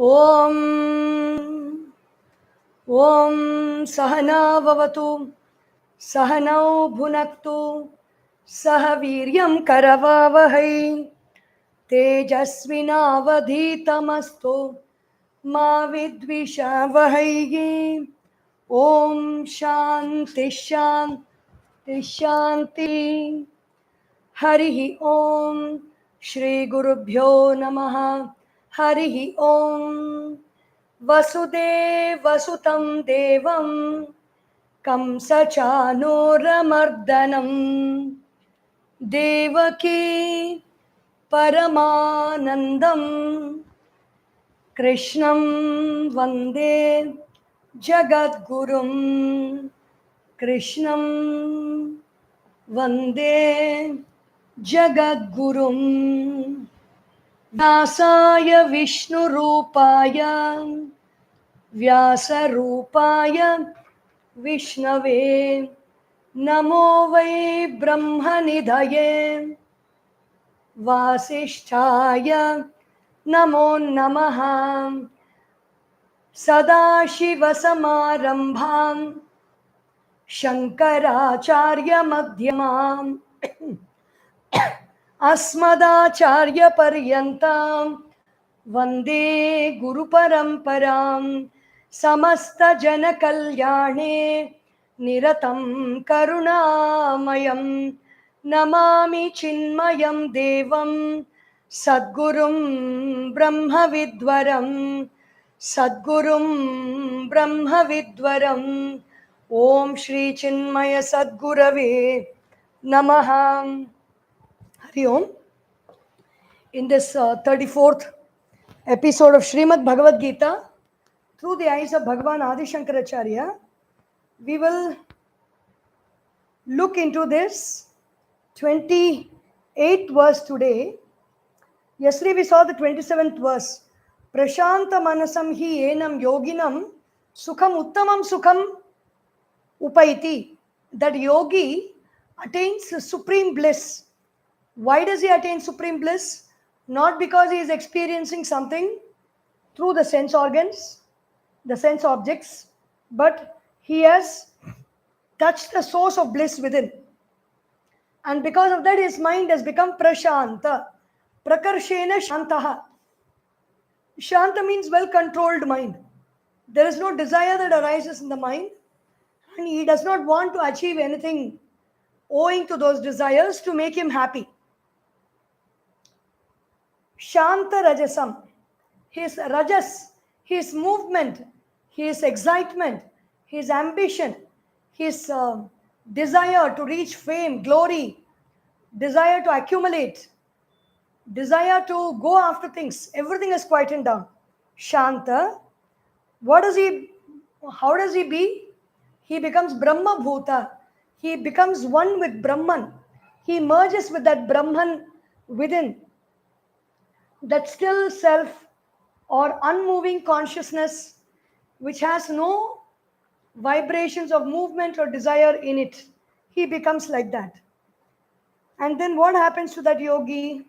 ॐ सहना भवतु सहनौ भुनक्तु सह वीर्यं करवावहै तेजस्विनावधीतमस्तु मा विद्विषावहै। ॐ शान्ति शान्ति शान्ति। हरिः ॐ श्री गुरुभ्यो नमः। हरिः ॐ वसुदेवसुतं देवं कंसचानूरमर्दनं देवकी परमानन्दं कृष्णं वन्दे जगद्गुरुं कृष्णं वन्दे जगद्गुरुं व्यासाय विष्णुरूपाय व्यासरूपाय विष्णवे नमो वै ब्रह्मनिधये वासिष्ठाय नमो नमः। सदाशिवसमारम्भां शङ्कराचार्यमध्यमाम् अस्मदाचार्यपर्यन्तां वन्दे गुरुपरम्परां। समस्तजनकल्याणे निरतं करुणामयं नमामि चिन्मयं देवं सद्गुरुं ब्रह्मविद्वरं सद्गुरुं ब्रह्मविद्वरम्। ॐ श्री चिन्मय सद्गुरवे नमः। Hari Om. In this 34th episode of Srimad Bhagavad Gita, through the eyes of Bhagavan Adisankaracharya, we will look into this 28th verse today. Yesterday we saw the 27th verse. Prashanta manasam hi enam yoginam sukham uttamam sukham upaiti. That yogi attains supreme bliss. Why does he attain supreme bliss? Not because he is experiencing something through the sense organs, the sense objects, but he has touched the source of bliss within. And because of that, his mind has become prashanta. Prakarshena shantaha. Shanta means well-controlled mind. There is no desire that arises in the mind, and he does not want to achieve anything owing to those desires to make him happy. Shanta Rajasam, his Rajas, his movement, his excitement, his ambition, his desire to reach fame, glory, desire to accumulate, desire to go after things, everything is quietened down. Shanta, how does he be? He becomes Brahma Bhuta. He becomes one with Brahman. He merges with that Brahman within. That still self or unmoving consciousness which has no vibrations of movement or desire in it. He becomes like that. And then what happens to that yogi?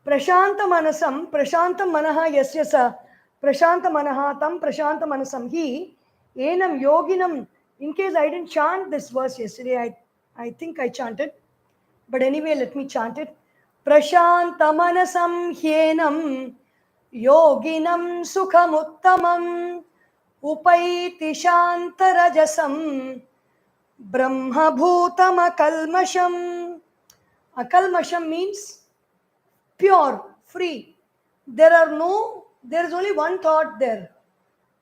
Prashanta manasam, prashanta manaha yasyasa, prashanta manaha tam prashanta manasam hi, enam yoginam. In case I didn't chant this verse yesterday, I think I chanted. But anyway, let me chant it. Prashanta manasam hyenam yoginam sukhamuttamam upaiti shantarajasam brahmabhutam akalmasham. Akalmasham means pure, free. There is only one thought there.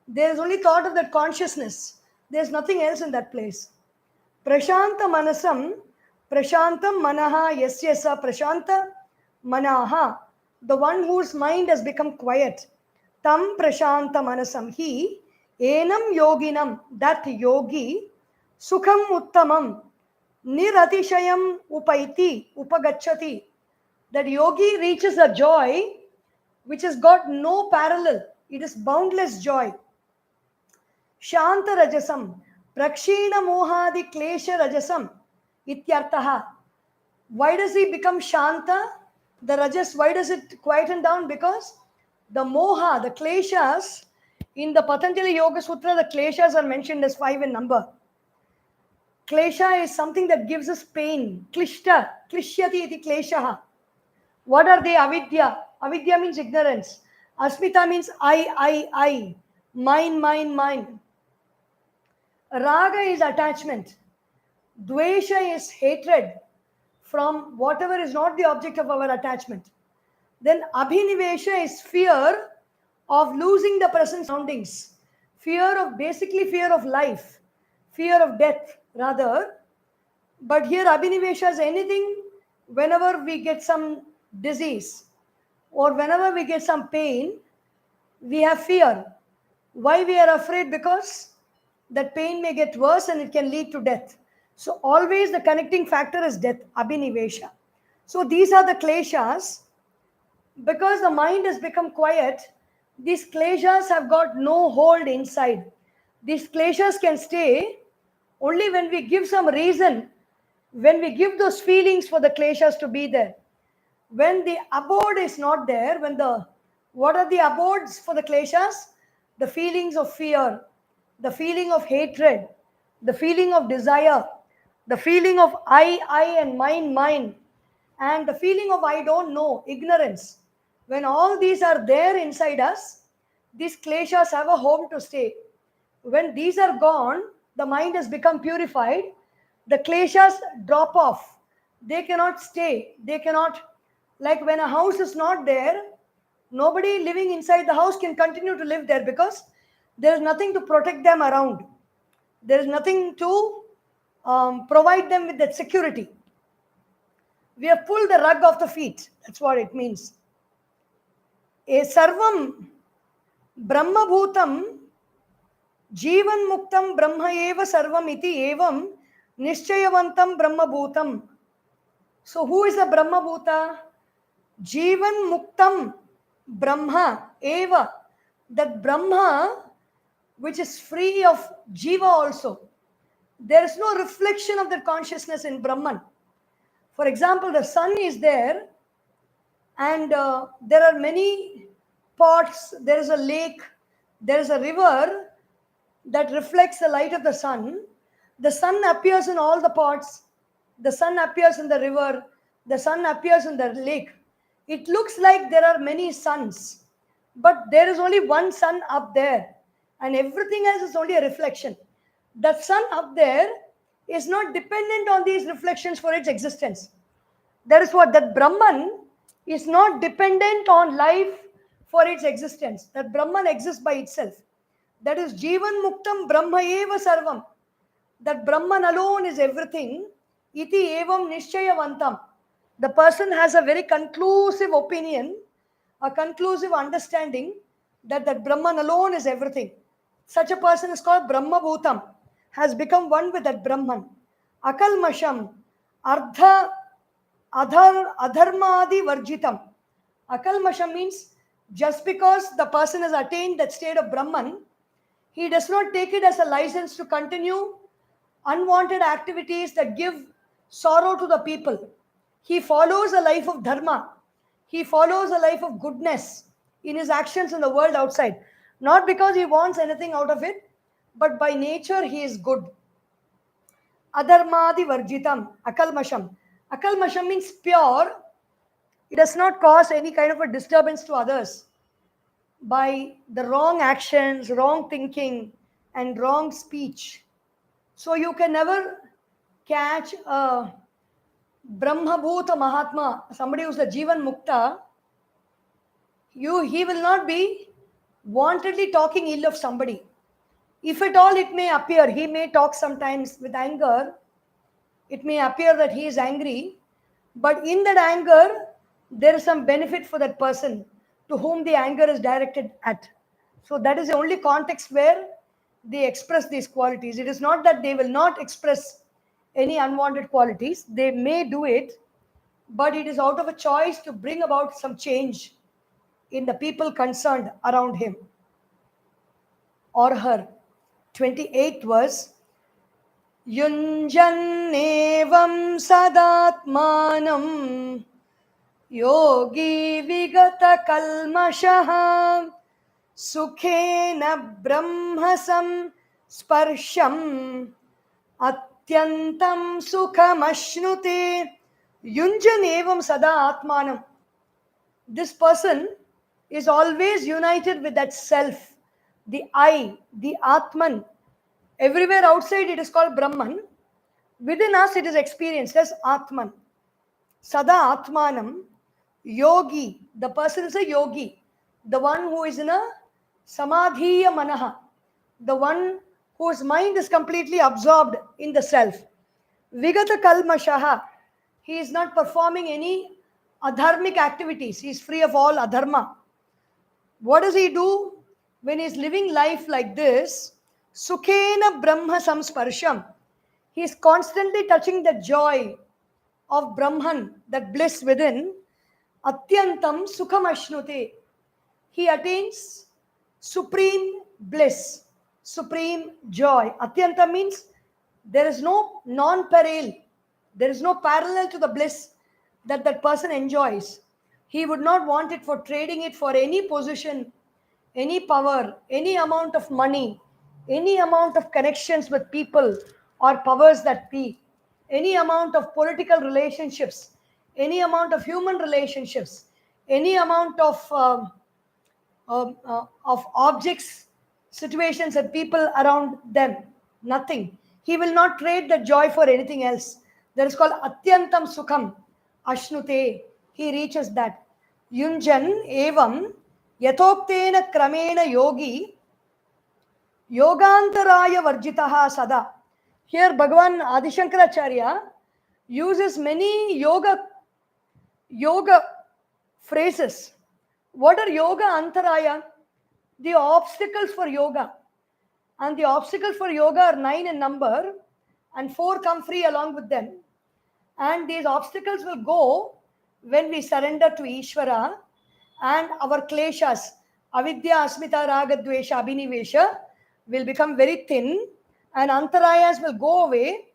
There is only thought of that consciousness. There is nothing else in that place. Prashanta manasam, prashantam manaha yasyasa prashanta manaha, the one whose mind has become quiet. Tam prashanta manasam hi, enam yoginam, that yogi, sukham uttamam, niratishayam upaiti, upagachati. That yogi reaches a joy which has got no parallel. It is boundless joy. Shanta rajasam, prakshina mohadi klesha rajasam, ityartaha. Why does he become shanta? The rajas, why does it quieten down? Because The moha, the kleshas, in the Patanjali Yoga Sutra, the kleshas are mentioned as 5 in number. Klesha is something that gives us pain. Klishta, klishyati iti kleshaha. What are they? Avidya. Avidya means ignorance. Asmita means I. Mine. Raga is attachment. Dvesha is hatred from whatever is not the object of our attachment. Then abhinivesha is fear of losing the present surroundings. Basically fear of life. Fear of death, rather. But here abhinivesha is anything whenever we get some disease or whenever we get some pain, we have fear. Why we are afraid? Because that pain may get worse and it can lead to death. So always the connecting factor is death, abhinivesha. So these are the kleshas. Because the mind has become quiet, these kleshas have got no hold inside. These kleshas can stay only when we give some reason, when we give those feelings for the kleshas to be there. When the abode is not there, what are the abodes for the kleshas? The feelings of fear, the feeling of hatred, the feeling of desire, the feeling of I and mine, and the feeling of I don't know, ignorance. When all these are there inside us, these kleshas have a home to stay. When these are gone, the mind has become purified, the kleshas drop off. They cannot stay. They cannot, like when a house is not there, nobody living inside the house can continue to live there because there is nothing to protect them around. There is nothing to provide them with that security. We have pulled the rug off the feet. That's what it means. A sarvam brahma bhutam jivan muktam brahma eva sarvam iti evam nishchayavantam brahma bhutam. So who is the brahma bhuta? Jivan muktam brahma eva. That brahma which is free of jiva also. There is no reflection of that consciousness in Brahman. For example, the sun is there and there are many pots, there is a lake, there is a river that reflects the light of the sun. The sun appears in all the pots, the sun appears in the river, the sun appears in the lake. It looks like there are many suns, but there is only one sun up there and everything else is only a reflection. That sun up there is not dependent on these reflections for its existence. That is what, that Brahman is not dependent on life for its existence. That Brahman exists by itself. That is Jivan Muktam Brahma Eva Sarvam. That Brahman alone is everything. Iti Evam Nishchayavantam. The person has a very conclusive opinion, a conclusive understanding that that Brahman alone is everything. Such a person is called Brahma Bhutam, has become one with that Brahman. Akalmasham, Ardha Adharmadi Varjitam. Akalmasham means just because the person has attained that state of Brahman, he does not take it as a license to continue unwanted activities that give sorrow to the people. He follows a life of dharma. He follows a life of goodness in his actions in the world outside. Not because he wants anything out of it, but by nature he is good. Adharmadi Varjitam, Akalmasham. Akalmasham means pure. It does not cause any kind of a disturbance to others by the wrong actions, wrong thinking, and wrong speech. So you can never catch a Brahma Bhuta Mahatma, somebody who's a Jivan Mukta. He will not be wantedly talking ill of somebody. If at all it may appear, he may talk sometimes with anger. It may appear that he is angry, but in that anger, there is some benefit for that person to whom the anger is directed at. So that is the only context where they express these qualities. It is not that they will not express any unwanted qualities. They may do it, but it is out of a choice to bring about some change in the people concerned around him or her. 28th verse. Yunjannevam sadatmanam yogi vigata kalmashaha sukhena brahmasam sparsham atyantam sukhamashnute yunjanevam sada atmanam. This person is always united with that self, the I, the Atman. Everywhere outside it is called Brahman. Within us it is experienced as Atman. Sada Atmanam, yogi. The person is a yogi. The one who is in a samadhiya manaha. The one whose mind is completely absorbed in the self. Vigata kalmashaha. He is not performing any adharmic activities. He is free of all adharma. What does he do when he is living life like this? Sukhena Brahma samsparsham. He is constantly touching the joy of Brahman, that bliss within. Atyantam sukhamashnute. He attains supreme bliss, supreme joy. Atyanta means there is no non-parallel. There is no parallel to the bliss that that person enjoys. He would not want it for trading it for any position, any power, any amount of money, any amount of connections with people or powers that be, any amount of political relationships, any amount of human relationships, any amount of objects, situations, and people around them. Nothing. He will not trade the joy for anything else. That is called Atyantam Sukham Ashnute. He reaches that. Yunjan evam yathoktena kramena yogi yogantaraya varjitaha sada. Here Bhagavan Adisankaracharya uses many yoga phrases. What are yoga antaraya? The obstacles for yoga. And the obstacles for yoga are 9 in number, and 4 come free along with them. And these obstacles will go when we surrender to Ishvara, and our kleshas, avidya, asmita, raga, dvesha, abhinivesha, will become very thin, and antarayas will go away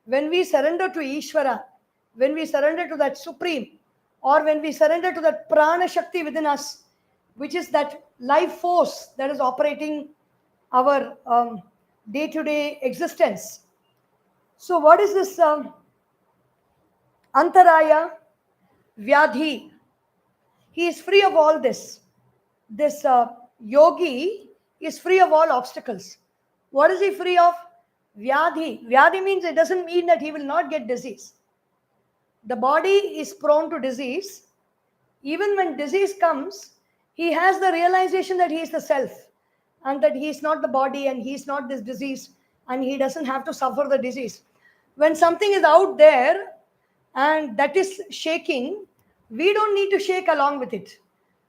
when we surrender to Ishvara, when we surrender to that supreme, or when we surrender to that prana shakti within us, which is that life force that is operating our day-to-day existence. So what is this antaraya? Vyadhi. He is free of all this. This yogi is free of all obstacles. What is he free of? Vyadhi. Vyadhi means it doesn't mean that he will not get disease. The body is prone to disease. Even when disease comes, he has the realization that he is the self and that he is not the body and he is not this disease and he doesn't have to suffer the disease. When something is out there and that is shaking, we don't need to shake along with it.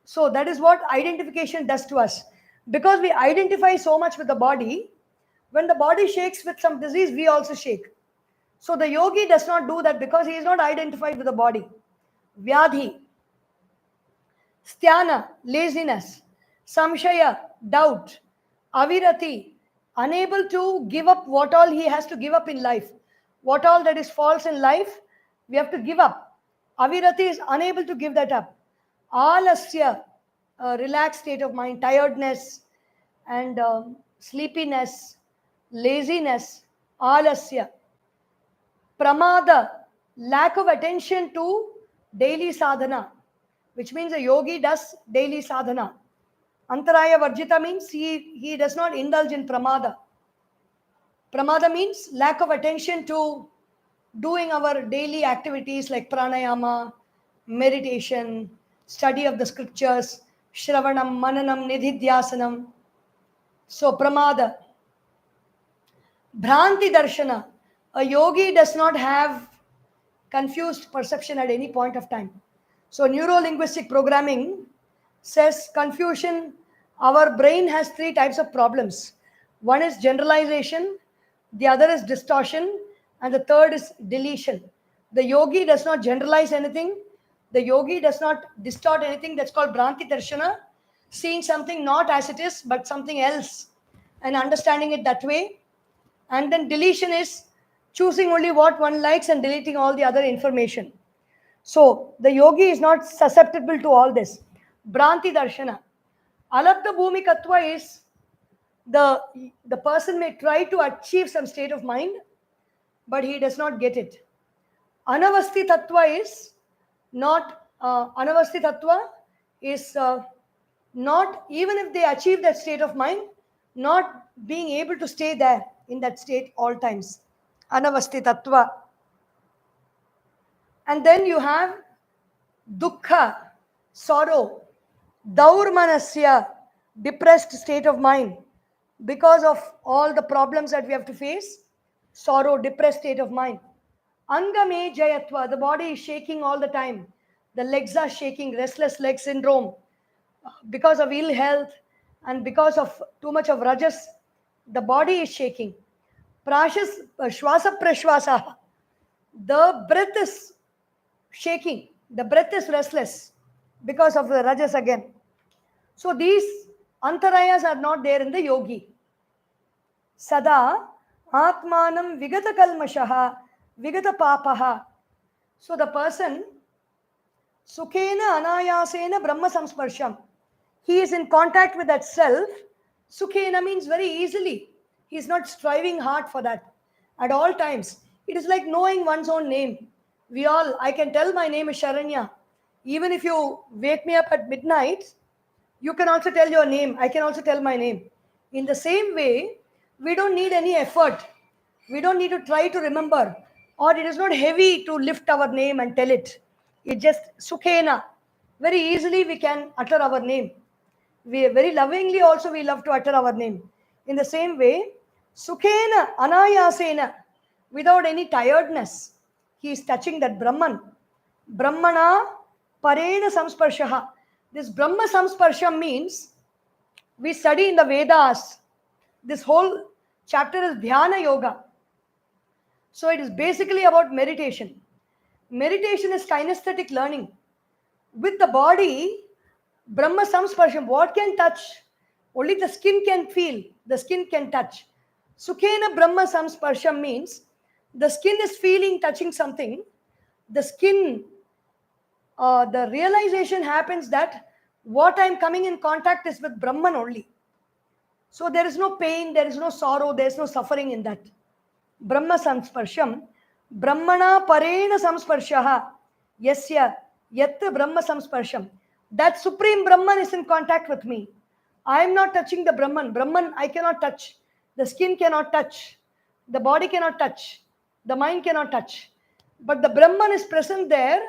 So that is what identification does to us. Because we identify so much with the body, when the body shakes with some disease, we also shake. So the yogi does not do that because he is not identified with the body. Vyadhi. Dhyana, laziness. Samshaya, doubt. Avirati, unable to give up what all he has to give up in life. What all that is false in life, we have to give up. Avirati is unable to give that up. Alasya, a relaxed state of mind, tiredness and sleepiness, laziness, alasya. Pramada, lack of attention to daily sadhana, which means a yogi does daily sadhana. Antaraya varjita means he does not indulge in pramada. Pramada means lack of attention to doing our daily activities like pranayama, meditation, study of the scriptures, shravanam, mananam, nidhidhyasanam. So pramada. Bhranti darshana. A yogi does not have confused perception at any point of time. So neuro-linguistic programming says confusion, our brain has 3 types of problems. One is generalization, the other is distortion, and the third is deletion. The yogi does not generalize anything. The yogi does not distort anything. That's called Bhranti Darshana, seeing something not as it is, but something else, and understanding it that way. And then deletion is choosing only what one likes and deleting all the other information. So the yogi is not susceptible to all this. Bhranti darshana. Alabdha bhumikatva is the person may try to achieve some state of mind, but he does not get it. Anavasti tattva is not anavasti tattva is not, even if they achieve that state of mind, not being able to stay there in that state all times. Anavasti tattva. And then you have dukkha, sorrow, daurmanasya, depressed state of mind because of all the problems that we have to face. Sorrow, depressed state of mind. Angame jayatva, the body is shaking all the time. The legs are shaking, restless leg syndrome, because of ill health and because of too much of rajas. The body is shaking. Shwasa prashwasa, the breath is shaking, the breath is restless because of the rajas again. So these antarayas are not there in the yogi. Sada atmanam vigata kalmashaha vigata papaha. So the person sukhena anayasena brahma samsparsham, he is in contact with that self. Sukhena means very easily. He is not striving hard for that at all times. It is like knowing one's own name. I can tell my name is Sharanya. Even if you wake me up at midnight, you can also tell your name. I can also tell my name. In the same way, we don't need any effort. We don't need to try to remember. Or it is not heavy to lift our name and tell it. It just sukhena. Very easily we can utter our name. We very lovingly also we love to utter our name. In the same way, sukhena anayasena, without any tiredness, he is touching that Brahman. Brahmana parena samsparshaha. This Brahma samsparsham means, we study in the Vedas. This whole chapter is Dhyana yoga. So it is basically about meditation. Meditation is kinesthetic learning. With the body, Brahma samsparsham, what can touch? Only the skin can feel, the skin can touch. Sukhena Brahma samsparsham means the skin is feeling, touching something. The skin, the realization happens that what I am coming in contact is with Brahman only. So there is no pain, there is no sorrow, there is no suffering in that. Brahma samsparsham, Brahmana parena samsparshaha, yasya yat Brahma samsparsham. That supreme Brahman is in contact with me. I am not touching the Brahman. Brahman I cannot touch. The skin cannot touch. The body cannot touch. The mind cannot touch. But the Brahman is present there,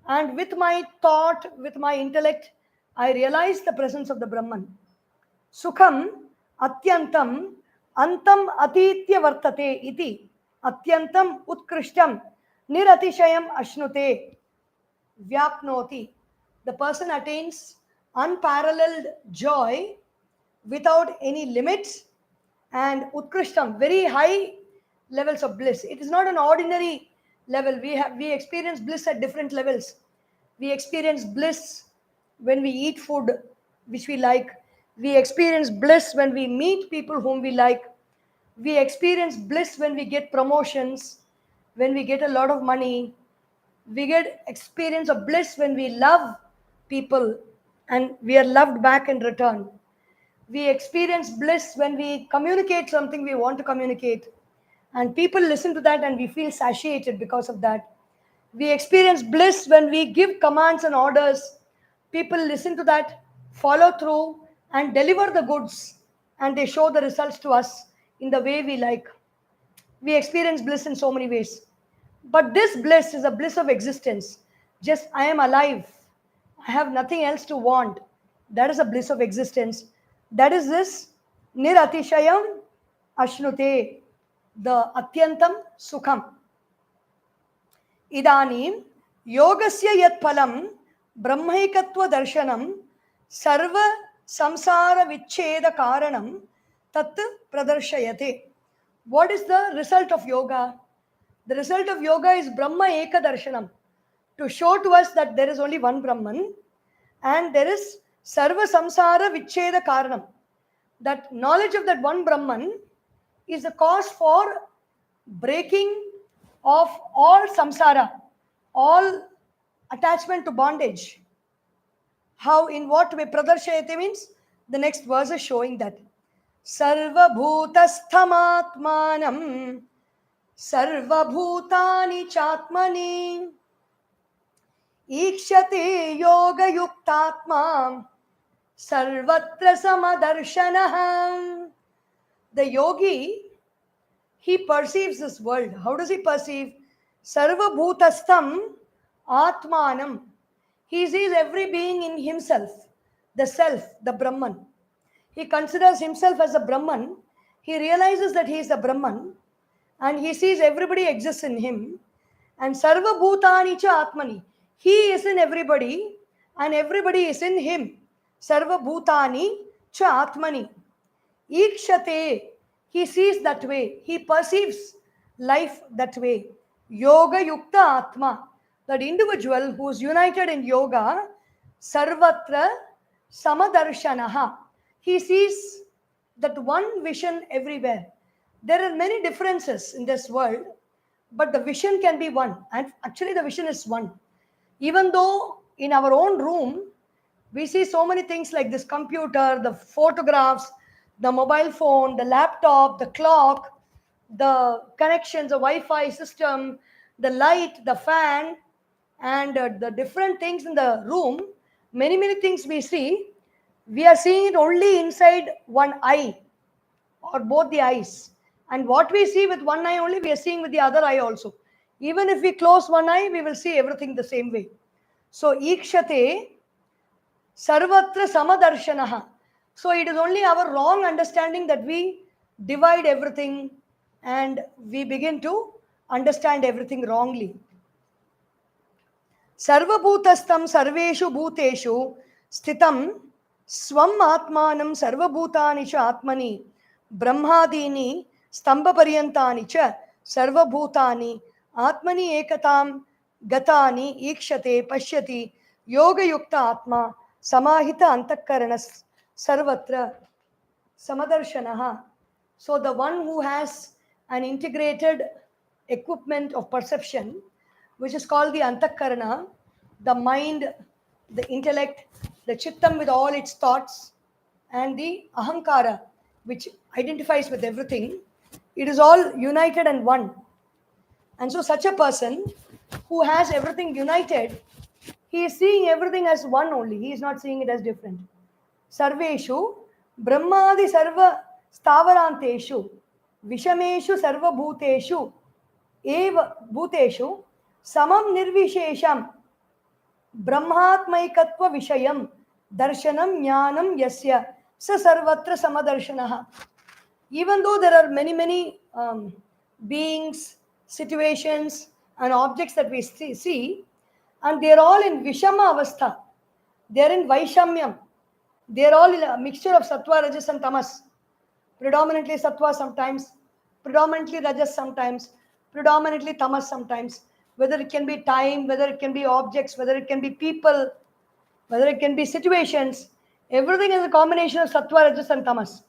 and with my thought, with my intellect, I realize the presence of the Brahman. Sukham atyantam antam atitya vartate iti atyantam utkrishtam niratishayam ashnute vyapnoti. The person attains unparalleled joy without any limits, and utkrishtam, very high levels of bliss. It is not an ordinary level. We experience bliss at different levels. We experience bliss when we eat food which we like. We experience bliss when we meet people whom we like. We experience bliss when we get promotions, when we get a lot of money. We get experience of bliss when we love people and we are loved back in return. We experience bliss when we communicate something we want to communicate, and people listen to that and we feel satiated because of that. We experience bliss when we give commands and orders. People listen to that, follow through, and deliver the goods, and they show the results to us in the way we like. We experience bliss in so many ways. But this bliss is a bliss of existence. Just I am alive. I have nothing else to want. That is a bliss of existence. That is this niratishayam ashnute, the atyantam sukham. Idanim yogasya yat phalam brahmaikatva darshanam sarva samsara vichcheda karanam tat pradarshayate. What is the result of yoga? The result of yoga is Brahma Eka Darshanam, to show to us that there is only one Brahman and there is Sarva Samsara Vichcheda Karanam. That knowledge of that one Brahman is the cause for breaking of all samsara, all attachment to bondage. How, in what way? Pradarshayate means the next verse is showing that. Sarvabhutasthamaatmanam sarvabhutani chatmani ikshate yoga yuktatma sarvatra samadarshanaha. The yogi, he perceives this world. How does he perceive? Sarvabhutastham atmanam. He sees every being in himself, the self, the Brahman. He considers himself as a Brahman. He realizes that he is a Brahman and he sees everybody exists in him. And Sarva Bhutani cha Atmani. He is in everybody and everybody is in him. Sarva Bhutani cha Atmani. Ikshate. He sees that way. He perceives life that way. Yoga Yukta Atma. That individual who is united in yoga, Sarvatra Samadarshanaha. He sees that one vision everywhere. There are many differences in this world, but the vision can be one. And actually, the vision is one. Even though in our own room, we see so many things like this computer, the photographs, the mobile phone, the laptop, the clock, the connections, the Wi-Fi system, the light, the fan, and the different things in the room, many things we see. We are seeing it only inside one eye or both the eyes. And what we see with one eye only, we are seeing with the other eye also. Even if we close one eye, we will see everything the same way. So, ikshate sarvatra samadarshanaha. So, it is only our wrong understanding that we divide everything and we begin to understand everything wrongly. Sarvabhutastam sarveshu bhuteshu sthitam swam atmanam sarvabhutani cha atmani brahmadini stambhaparyantani cha sarvabhutani atmani ekatam gatani ikshate pashyati yoga yukta atma samahita antakkaranas sarvatra samadarshanaha. So the one who has an integrated equipment of perception, which is called the antakkarana, the mind, the intellect, the chittam with all its thoughts, and the ahankara, which identifies with everything, it is all united and one. And so such a person who has everything united, he is seeing everything as one only. He is not seeing it as different. Sarveshu brahmadi sarva stavaranteshu vishameshu sarva bhuteshu eva bhuteshu samam nirvishesham brahmatmaikatva vishayam darshanam jnanam yasya sa sarvatra samadarshanaha. Even though there are many beings, situations and objects that we see, and they are all in vishama avastha, they are in vaishamyam, they are all in a mixture of sattva, rajas and tamas. Predominantly sattva sometimes, predominantly rajas sometimes, predominantly tamas sometimes. Whether it can be time, whether it can be objects, whether it can be people, whether it can be situations, everything is a combination of sattva, rajas and tamas.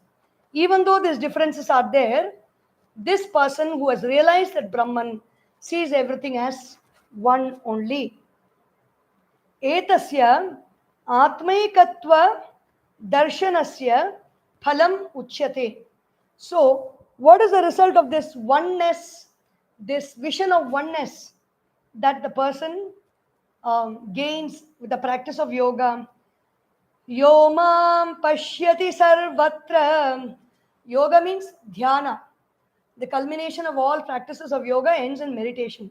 Even though these differences are there, this person who has realized that Brahman sees everything as one only. Etasya atmaikatva darshanasya phalam uchyate. So, what is the result of this oneness, this vision of oneness that the person gains with the practice of yoga? Yomam pashyati sarvatra. Yoga means dhyana. The culmination of all practices of yoga ends in meditation.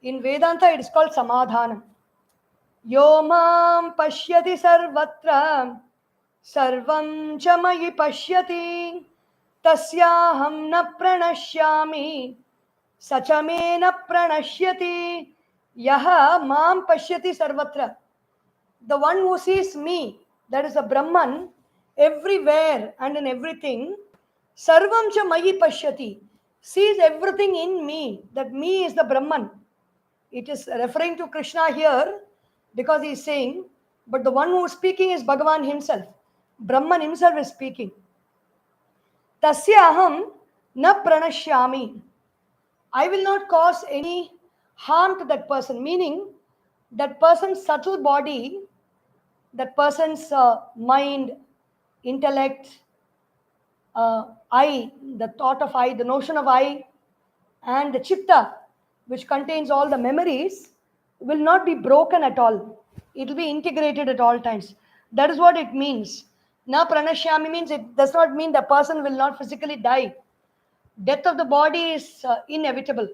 In Vedanta, it is called samadhanam. Yomam pashyati sarvatra sarvam chamayi pashyati tasyaham na pranashyami sachame na pranashyati yaha mam pashyati sarvatra. The one who sees me, that is a Brahman, everywhere and in everything, sarvam cha mayi pashyati, sees everything in me, that me is the Brahman. It is referring to Krishna here because he is saying, but the one who is speaking is Bhagavan himself. Brahman himself is speaking. Tasya aham na pranashyami. I will not cause any harm to that person, meaning that person's subtle body, that person's mind, intellect, I, the thought of I, the notion of I, and the chitta, which contains all the memories, will not be broken at all. It will be integrated at all times. That is what it means. Na pranashyami means it does not mean the person will not physically die. Death of the body is inevitable.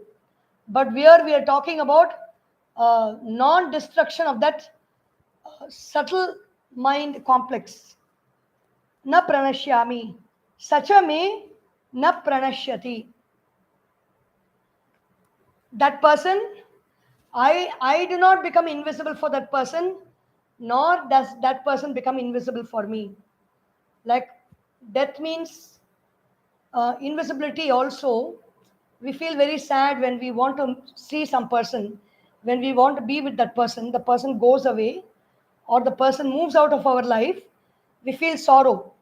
But here we are talking about non-destruction of that subtle mind complex. Na pranashyami. Sacha me na pranashyati. That person, I do not become invisible for that person, nor does that person become invisible for me. Like death means invisibility also. We feel very sad when we want to see some person, when we want to be with that person, the person goes away or the person moves out of our life, we feel sorrow.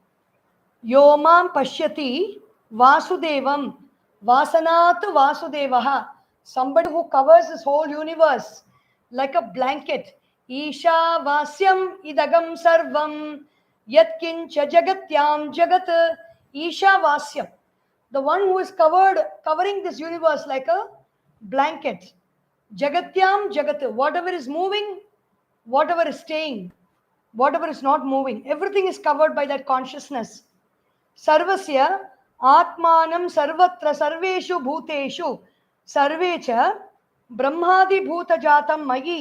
Yomam pashyati vasudevam vasanat vasudevaha. Somebody who covers this whole universe like a blanket. Isha vasyam idagam sarvam yatkincha jagatyam jagat. Isha vasyam. The one who is covering this universe like a blanket. Jagatyam jagat. Whatever is moving, whatever is staying, whatever is not moving, everything is covered by that consciousness. सर्वस्य आत्मानं सर्वत्र सर्वेषु भूतेषु सर्वे च ब्रह्मादिभूतजातं मयि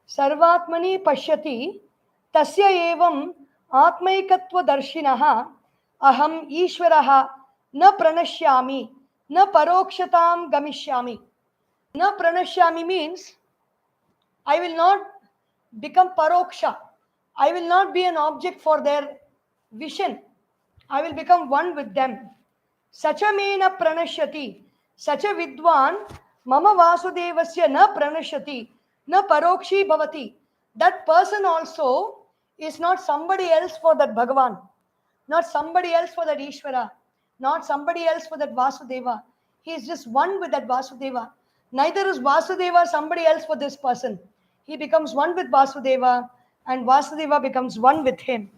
सर्वात्मनि पश्यति तस्य एवं आत्मैकत्वदर्शिनः अहम् ईश्वरः न प्रणश्यामि न परोक्षतां गमिष्यामि. न प्रणश्यामि means I will not become paroksha. I will not be an object for their vision. I will become one with them. Sacha me na pranashyati. Sacha vidwan mama vasudevasya na pranashyati. Na parokshi bhavati. That person also is not somebody else for that Bhagavan. Not somebody else for that Ishvara. Not somebody else for that Vasudeva. He is just one with that Vasudeva. Neither is Vasudeva somebody else for this person. He becomes one with Vasudeva and Vasudeva becomes one with him.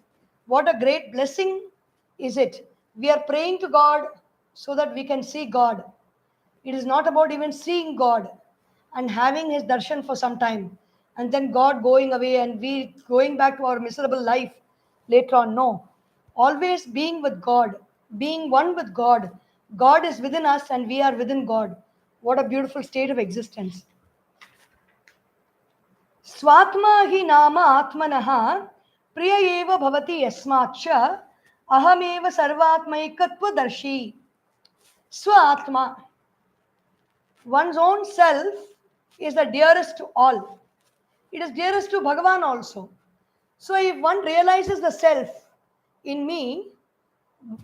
What a great blessing is it? We are praying to God so that we can see God. It is not about even seeing God and having his darshan for some time and then God going away and we going back to our miserable life later on. No. Always being with God, being one with God. God is within us and we are within God. What a beautiful state of existence. Swatma hi nama atmanaha priya eva bhavati yasmacha ahameva sarvatmaikatva darshi. Swatma. One's own self is the dearest to all. It is dearest to Bhagavan also. So if one realizes the self in me,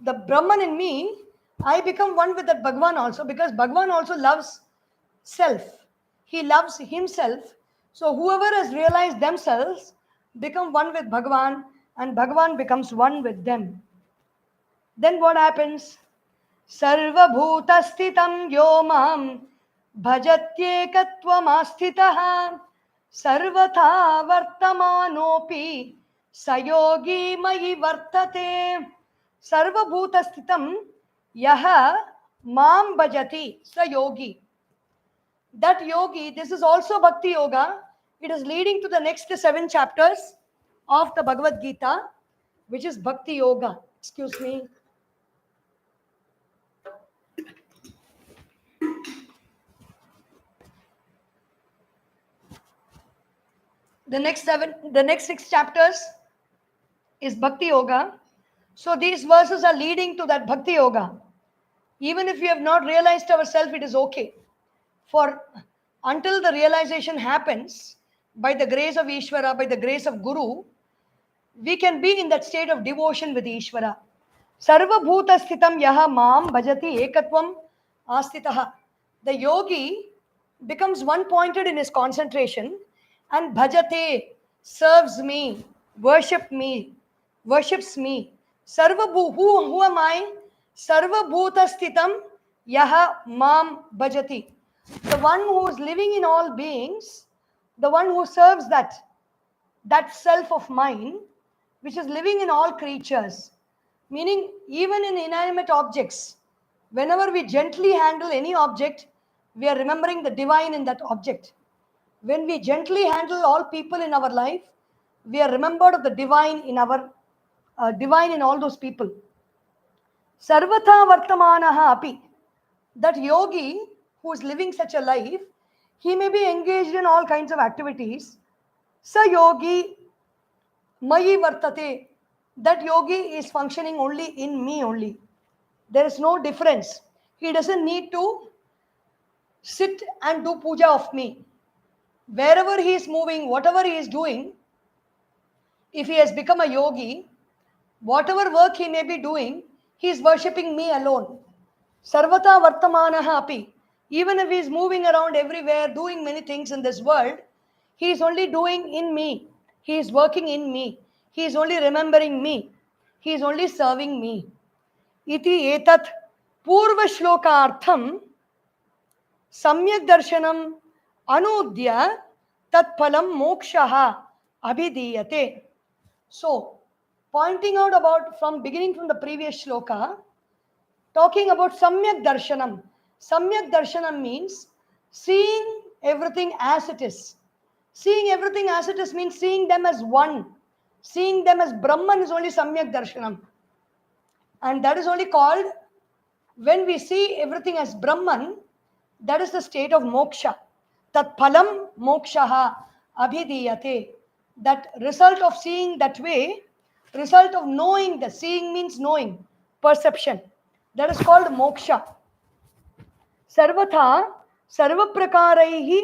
the Brahman in me, I become one with that Bhagavan also because Bhagavan also loves self. He loves himself. So whoever has realized themselves become one with Bhagavan and Bhagavan becomes one with them. Then what happens? Sarvabhutastitam yomam bhajatyekatvamasthitah sarvatha vartamanopi sayogi mayi vartate. Sarvabhutastitam yaha mam bhajati sa yogi. That yogi, this is also Bhakti Yoga. It is leading to the next 7 chapters of the Bhagavad Gita, which is Bhakti Yoga. Excuse me. The next 6 chapters is Bhakti Yoga. So these verses are leading to that Bhakti Yoga. Even if we have not realized ourselves, it is okay. For until the realization happens, by the grace of Ishvara, by the grace of Guru, we can be in that state of devotion with Ishvara. Sarva bhuta sthitam yaha mam bhajati ekatvam astitaha. The yogi becomes one pointed in his concentration and bhajate, serves me, worships me. Sarva who am I? Sarva bhuta sthitam yaha mam bhajati. The one who is living in all beings, the one who serves that self of mine, which is living in all creatures, meaning even in inanimate objects. Whenever we gently handle any object, we are remembering the divine in that object. When we gently handle all people in our life, we are remembered of the divine in our divine in all those people. Sarvata vartamanaha api. That yogi who is living such a life, he may be engaged in all kinds of activities. Sa yogi mayi vartate. That yogi is functioning only in me only. There is no difference. He doesn't need to sit and do puja of me. Wherever he is moving, whatever he is doing, if he has become a yogi, whatever work he may be doing, he is worshipping me alone. Sarvata vartamanaha api. Even if he is moving around everywhere, doing many things in this world, he is only doing in me. He is working in me. He is only remembering me. He is only serving me. Iti etat purva shlokartham samyak darshanam anudya tat phalam mokshaha abhidiyate. So, pointing out about from beginning from the previous shloka, talking about Samyak Darshanam. Samyak Darshanam means seeing everything as it is. Seeing everything as it is means seeing them as one. Seeing them as Brahman is only Samyak Darshanam. And that is only called, when we see everything as Brahman, that is the state of moksha. Tat phalam mokshaha abhidiyate. That result of seeing that way, result of knowing, the seeing means knowing, perception. That is called moksha. Sarvatha sarvaprakaraihi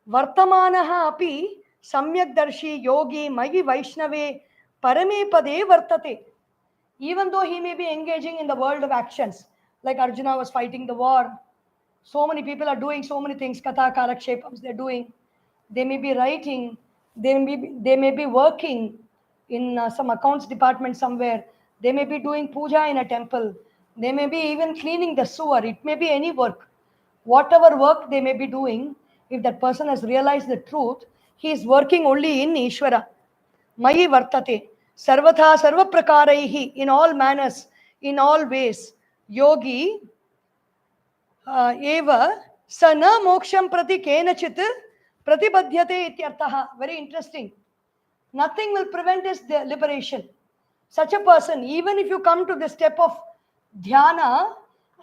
vartamanaha api samyakdarshi yogi mayi vaishnave parame pade vartate. Even though he may be engaging in the world of actions, like Arjuna was fighting the war, so many people are doing so many things, katha karakshepams they're doing, they may be writing, they may be working in some accounts department somewhere, they may be doing puja in a temple, they may be even cleaning the sewer, it may be any work. Whatever work they may be doing, if that person has realized the truth, he is working only in Ishvara. Mayi vartate. Sarvatha sarva prakaraihi. In all manners, in all ways. Yogi eva sana moksham prati kenachit pratibadhyate ityartaha. Very interesting. Nothing will prevent his liberation. Such a person, even if you come to the step of Dhyana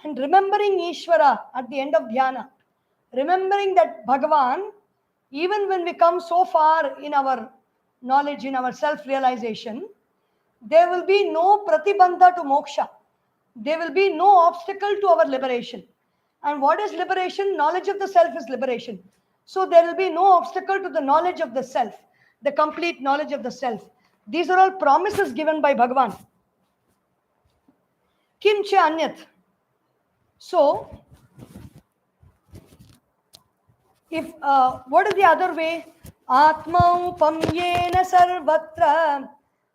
and remembering Ishvara at the end of Dhyana, remembering that Bhagavan, even when we come so far in our knowledge, in our self-realization, there will be no pratibandha to moksha. There will be no obstacle to our liberation. And what is liberation? Knowledge of the self is liberation. So there will be no obstacle to the knowledge of the self, the complete knowledge of the self. These are all promises given by Bhagavan. Kim cha anyat. So, if what is the other way? Atma upamyena sarvatra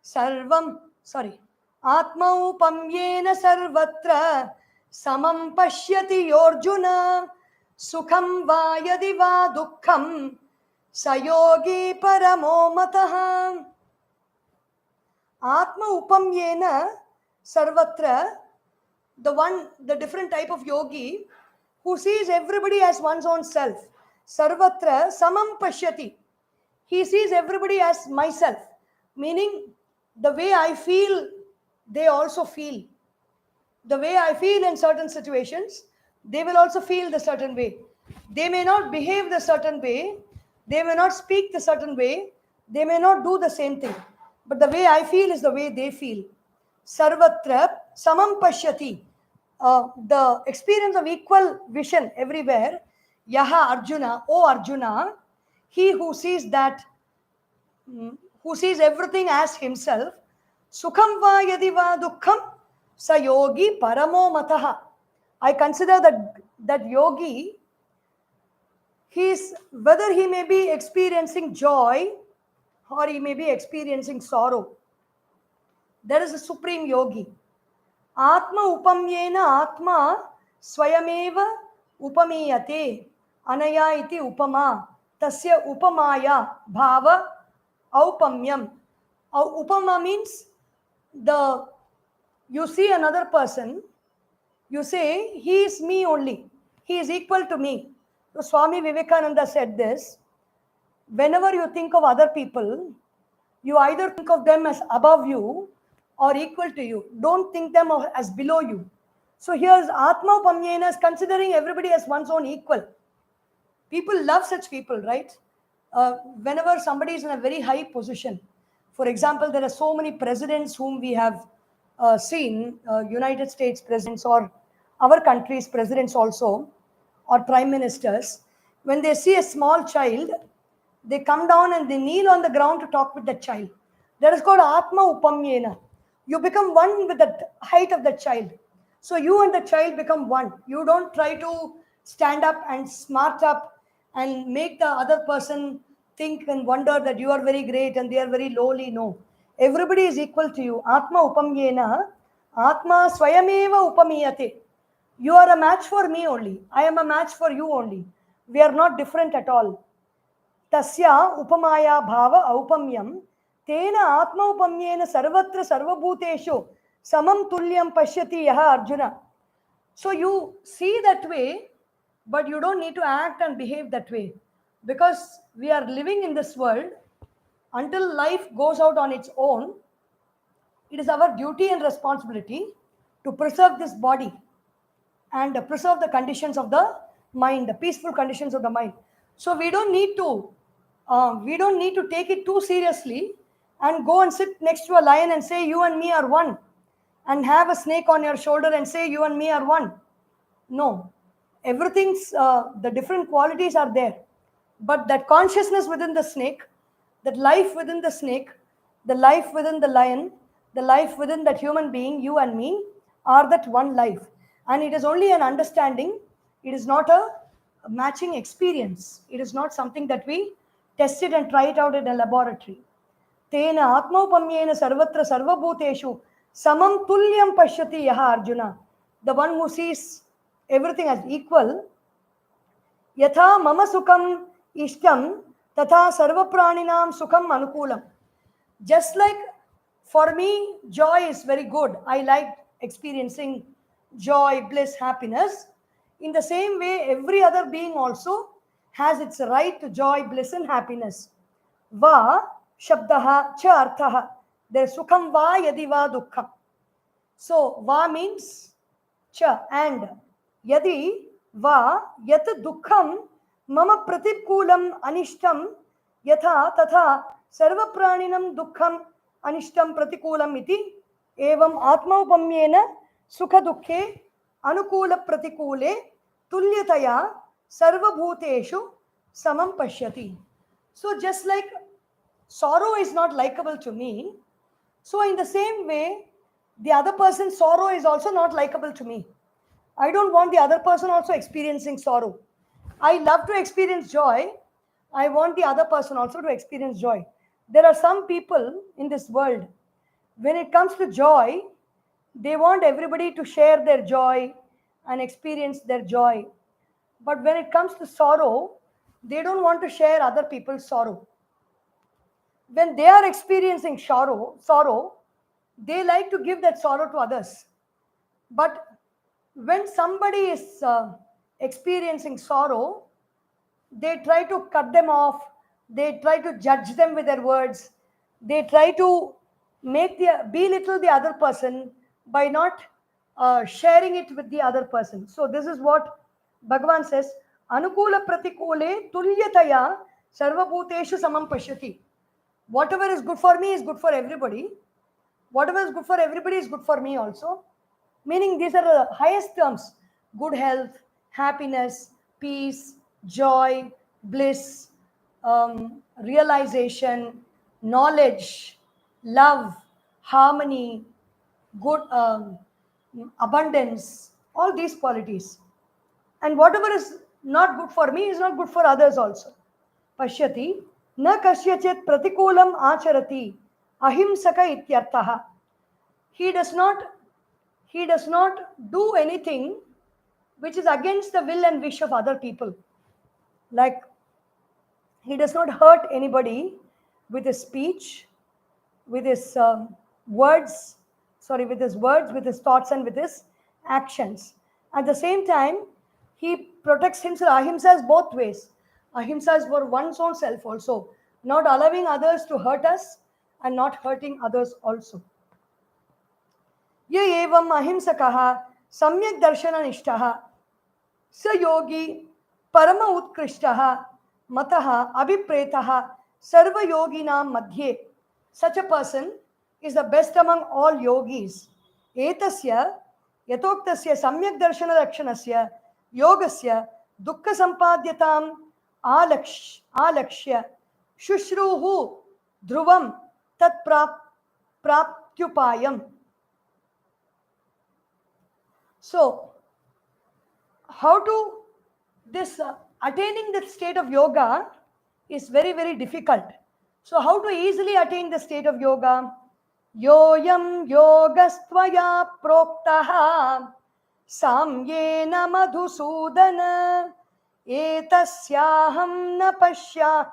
sarvam. Sorry. Atma upamyena sarvatra samam pashyati yorjuna sukham va yadi va dukkham sayogi paramo matah. Atma upamyena sarvatra, the different type of yogi who sees everybody as one's own self. Sarvatra samam pashyati. He sees everybody as myself, meaning the way I feel, they also feel. The way I feel in certain situations, they will also feel the certain way. They may not behave the certain way, they may not speak the certain way, they may not do the same thing. But the way I feel is the way they feel. Sarvatra samam pashyati. The experience of equal vision everywhere. Yaha Arjuna, O Arjuna, he who sees everything as himself. Sukham va yadi va dukkham sa yogi paramo mataha. I consider that yogi, whether he may be experiencing joy or he may be experiencing sorrow, there is a supreme yogi. Atma upamyena atma swayameva upamiyate anaya iti upama Tasya upamaya bhava aupamyam. Upama means you see another person, you say, he is me only. He is equal to me. So Swami Vivekananda said this, whenever you think of other people, you either think of them as above you or equal to you. Don't think them as below you. So here's Atma Upamyena is considering everybody as one's own equal. People love such people, right? Whenever somebody is in a very high position, for example, there are so many presidents whom we have seen, United States presidents or our country's presidents also, or prime ministers, when they see a small child, they come down and they kneel on the ground to talk with the child. That is called Atma Upamyena. You become one with the height of the child. So you and the child become one. You don't try to stand up and smart up and make the other person think and wonder that you are very great and they are very lowly. No. Everybody is equal to you. Atma Upamyena. Atma Swayameva Upamiyate. You are a match for me only. I am a match for you only. We are not different at all. Tasya upamaya bhava aupamyam tena atma upamyena sarvatra sarvabhuteshu samam tulyam pashyati yaha Arjuna. So you see that way, but you don't need to act and behave that way, because we are living in this world. Until life goes out on its own, it is our duty and responsibility to preserve this body and preserve the conditions of the mind, the peaceful conditions of the mind. So we don't need to take it too seriously and go and sit next to a lion and say you and me are one, and have a snake on your shoulder and say you and me are one. No, everything's the different qualities are there, but that consciousness within the snake, that life within the snake, the life within the lion, the life within that human being, you and me, are that one life. And it is only an understanding. It is not a matching experience. It is not something that we test it and try it out in a laboratory. Tena atmaupamyena sarvatra sarvabhuteshu samam tulyam pashyati yaha Arjuna. The one who sees everything as equal. Yatha mama sukham ishtam tatha sarvapraninam sukham anukulam. Just like for me, joy is very good. I like experiencing joy, bliss, happiness. In the same way, every other being also has its right to joy, bliss, and happiness. Va shabdaha cha arthaha. There is sukham va yadi va dukkham. So va means cha and yadi va yat dukkham mama pratikulam anishtam yatha tatha sarva praninam dukkham anishtam pratikulam iti evam atmaupamyena sukha dukkhe anukula pratikule tulyataya sarva bhuteshu samam pashyati. So just like sorrow is not likable to me, so in the same way, the other person's sorrow is also not likable to me. I don't want the other person also experiencing sorrow. I love to experience joy. I want the other person also to experience joy. There are some people in this world, when it comes to joy, they want everybody to share their joy and experience their joy. But when it comes to sorrow, they don't want to share other people's sorrow. When they are experiencing sorrow, they like to give that sorrow to others. But when somebody is experiencing sorrow, they try to cut them off, they try to judge them with their words, they try to belittle the other person by not sharing it with the other person. So this is what Bhagavan says, Anukula pratikule tulyataya sarvabhuteshu samam pashyati. Whatever is good for me is good for everybody. Whatever is good for everybody is good for me also. Meaning these are the highest terms: good health, happiness, peace, joy, bliss, realization, knowledge, love, harmony, good abundance, all these qualities. And whatever is not good for me is not good for others also. Pashyati na kasyachit pratikulam acharati ahimsaka ityartaha. He does not do anything which is against the will and wish of other people. Like He does not hurt anybody with his speech, with his words, with his words, with his thoughts, and with his actions. At the same time, he protects himself. Ahimsa is both ways. Ahimsa is for one's own self also, not allowing others to hurt us and not hurting others also. य एवं अहिंसकः सम्यक् दर्शननिष्ठः स योगी परम उत्कृष्टः मतः अभिप्रेतः सर्वयोगिनां मध्ये. Such a person is the best among all yogis. एतस्य यथोक्तस्य सम्यक् दर्शनलक्षणस्य योगस्य दुःखसम्पाद्यताम् आलक्ष्य शुश्रूः ध्रुवं तत्प्राप्त्युपायम्. So, how to this attaining the state of yoga is very, very difficult. So, how to easily attain the state of yoga? Yoyam yogastvaya proktaha samyena madhusudana etasyaham na pashya.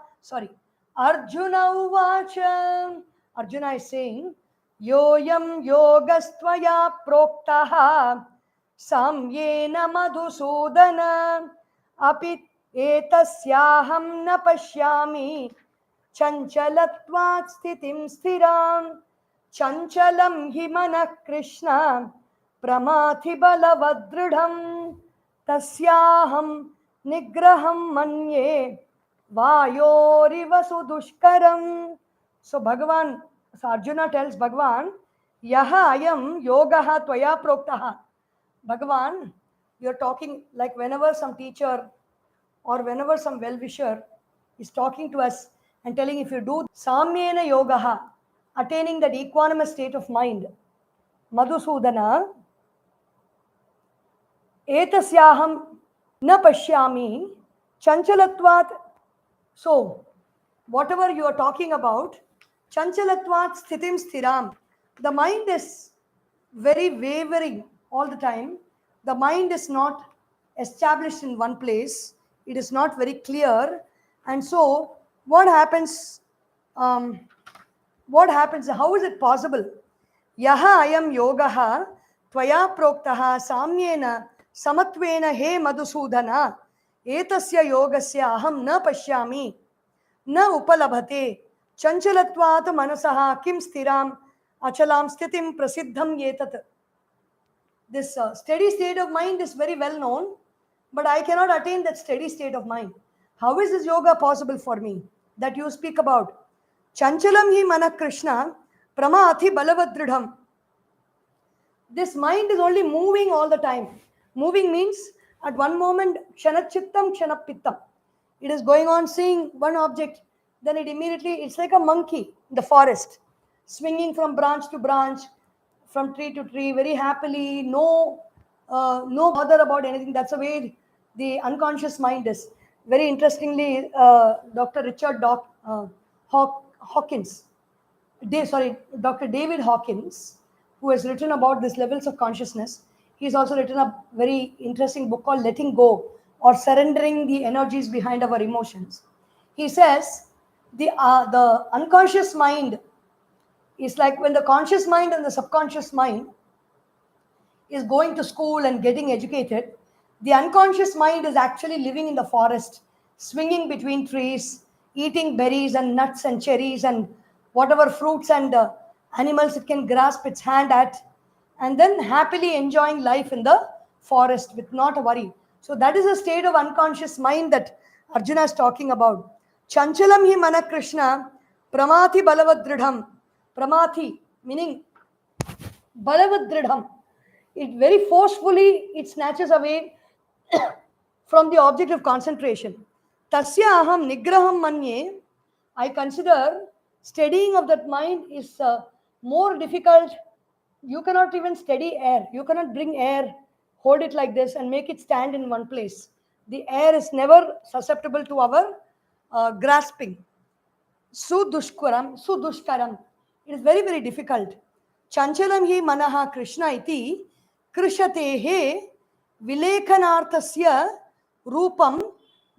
Arjuna uvacha. Arjuna is saying, Yoyam yogastvaya proktaha samyena madhusudana api etasyaham na pashyami chanchalatvat sthitim sthiram chanchalam hi manah krishna pramathi balavadridham tasyaham nigraham manye vayoriva sudushkaram. So Arjuna tells Bhagavan, Yaha ayam yogaha tvaya proktaha. Bhagavan, you're talking like whenever some teacher or whenever some well-wisher is talking to us and telling if you do samyena yogaha, attaining that equanimous state of mind, Madhusudana, etasyaham na pashyami chanchalatvat. So, whatever you are talking about, chanchalatvat sthitim sthiram. The mind is very wavering all the time. The mind is not established in one place. It is not very clear. And so, what happens? How is it possible? Yaha ayam yogaha tvaya proktaha samyena samatvena he madhusudana etasya yogasya aham na pashyami na upalabhate chanchalatvat manasaha kim sthiram achalam sthitim prasiddham yetat. This steady state of mind is very well known, but I cannot attain that steady state of mind. How is this yoga possible for me that you speak about? Chanchalam hi manah Krishna pramathi balavadridham. This mind is only moving all the time. Moving means at one moment kshanachittam kshanapittam. It is going on seeing one object, then it's like a monkey in the forest, swinging from branch to branch, from tree to tree, very happily, no bother about anything. That's the way the unconscious mind is. Very interestingly, Dr. Dr. David Hawkins, who has written about these levels of consciousness, he's also written a very interesting book called Letting Go, or Surrendering the Energies Behind Our Emotions. He says the unconscious mind is like when the conscious mind and the subconscious mind is going to school and getting educated, the unconscious mind is actually living in the forest, swinging between trees, eating berries and nuts and cherries and whatever fruits and animals it can grasp its hand at, and then happily enjoying life in the forest with not a worry. So that is a state of unconscious mind that Arjuna is talking about. Chanchalam hi mana Krishna pramathi balavadridham. Pramathi meaning balavadridham. It very forcefully it snatches away from the object of concentration. Tasya aham nigraham manye. I consider steadying of that mind is more difficult. You cannot even steady air. You cannot bring air, hold it like this and make it stand in one place. The air is never susceptible to our grasping. Sudushkaram. It is very, very difficult. Chanchalam hi manaha Krishna iti krishatehe vilekhanarthasya rupam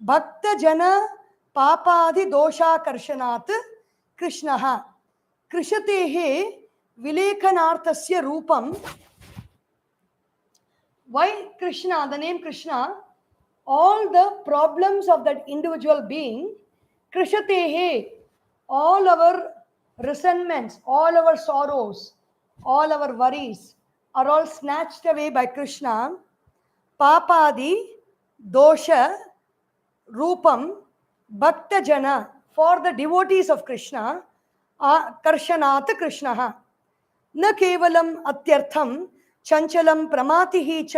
bhakta jana Papadi doshakarshanaat Krishnaha. Krishatehe Vilekhanarthasya Rupam. Why Krishna? The name Krishna, all the problems of that individual being, Krishatehe, all our resentments, all our sorrows, all our worries are all snatched away by Krishna. Papadi, dosha, rupam, bhakta jana, for the devotees of Krishna, karshanat Krishna. न केवलम अत्यर्थम चंचलम प्रमातिहि च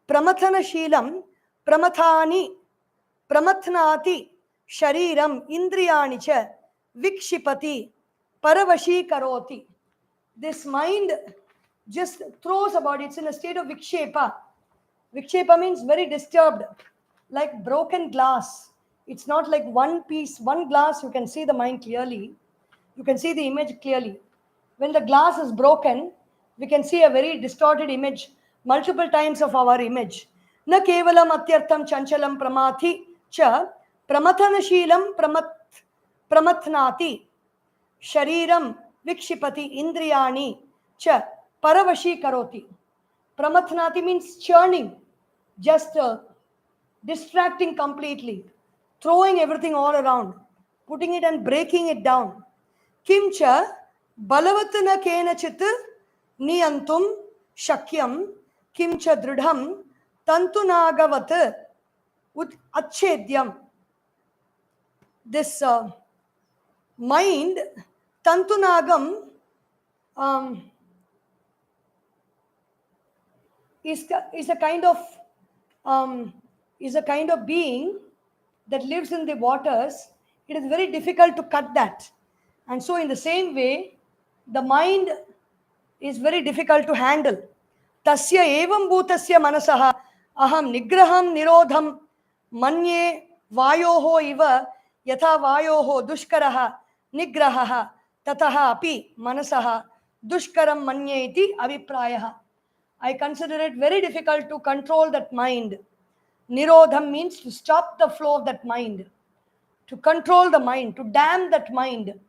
प्रमथनशीलम प्रमथानि प्रमथनाति शरीरम इंद्रियाणि च विक्षिपति परवशीकरोति. This mind just throws about, it's in a state of vikshepa. Vikshepa means very disturbed, like broken glass. It's not like one piece, one glass, you can see the mind clearly. You can see the image clearly. When the glass is broken, we can see a very distorted image, multiple times of our image. Na kevalam atyartham chanchalam pramathi cha pramathanashilam pramathnati shariram vikshipati indriyani cha paravashi karoti. Pramathnati means churning, just distracting completely, throwing everything all around, putting it and breaking it down. Kimcha बलवत्न केनचित् नियंतुम शक्यम किंच दृढ़म तंतुनागवत् अच्छेद्यम. This mind, tantunagam, is a kind of being that lives in the waters. It is very difficult to cut that, and so in the same way, the mind is very difficult to handle. Tasya evam bhutasya manasaha aham nigraham nirodham manye vayoho iva yatha vayoho dushkaraha nigrahaha tataha api manasaha dushkaram manye iti aviprayaha. I consider it very difficult to control that mind. Nirodham means to stop the flow of that mind, to control the mind, to dam that mind.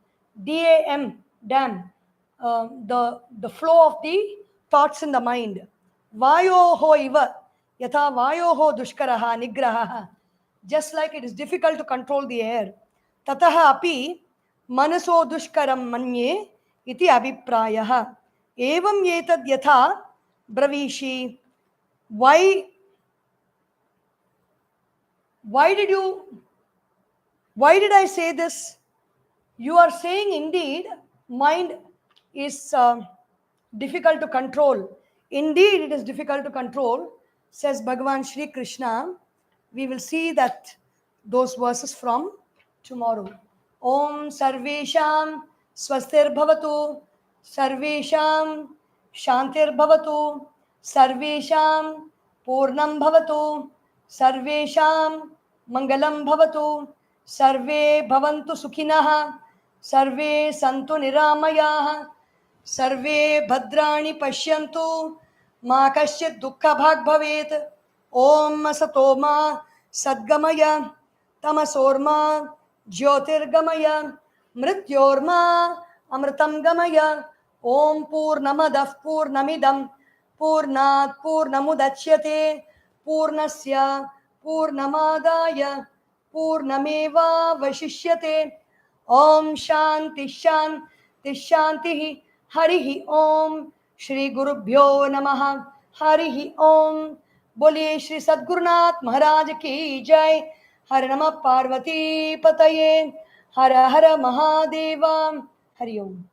D-A-M, dam. The flow of the thoughts in the mind. Vayoho iva yatha vayoho dushkaraha nigrahaha. Just like it is difficult to control the air. Tataha api manaso dushkaram manye iti abhiprayaha. Evam yetad yatha bravishi. Why did I say this? You are saying indeed mind is difficult to control. Indeed, it is difficult to control, says Bhagavan Shri Krishna. We will see those verses from tomorrow. Om Sarvesham Swastir Bhavatu, Sarvesham Shantir Bhavatu, Sarvesham Purnam Bhavatu, Sarvesham Mangalam Bhavatu, Sarve Bhavantu Sukhinaha, Sarve Santu Niramayaha, Sarve Bhadrani Pashyantu, Ma Kasyit Dukkha Bhag Bhavet. Om Asatoma Sadgamaya, Tamasorma Jyotirgamaya, Mrityorma Amritam Gamaya. Om Purnamadah Purnamidam Purnat Purnamudachyate Purnasya Purnamadaya Purnameva Vashishyate. Om Shanti Shanti Shanti. Harihi Om. Shri Gurubhyo Namaha. Harihi Om. बोलिए श्री सद्गुरुनाथ महाराज की जय. हर नमः पार्वती पतये. हर हर महादेवा. हरि ओम.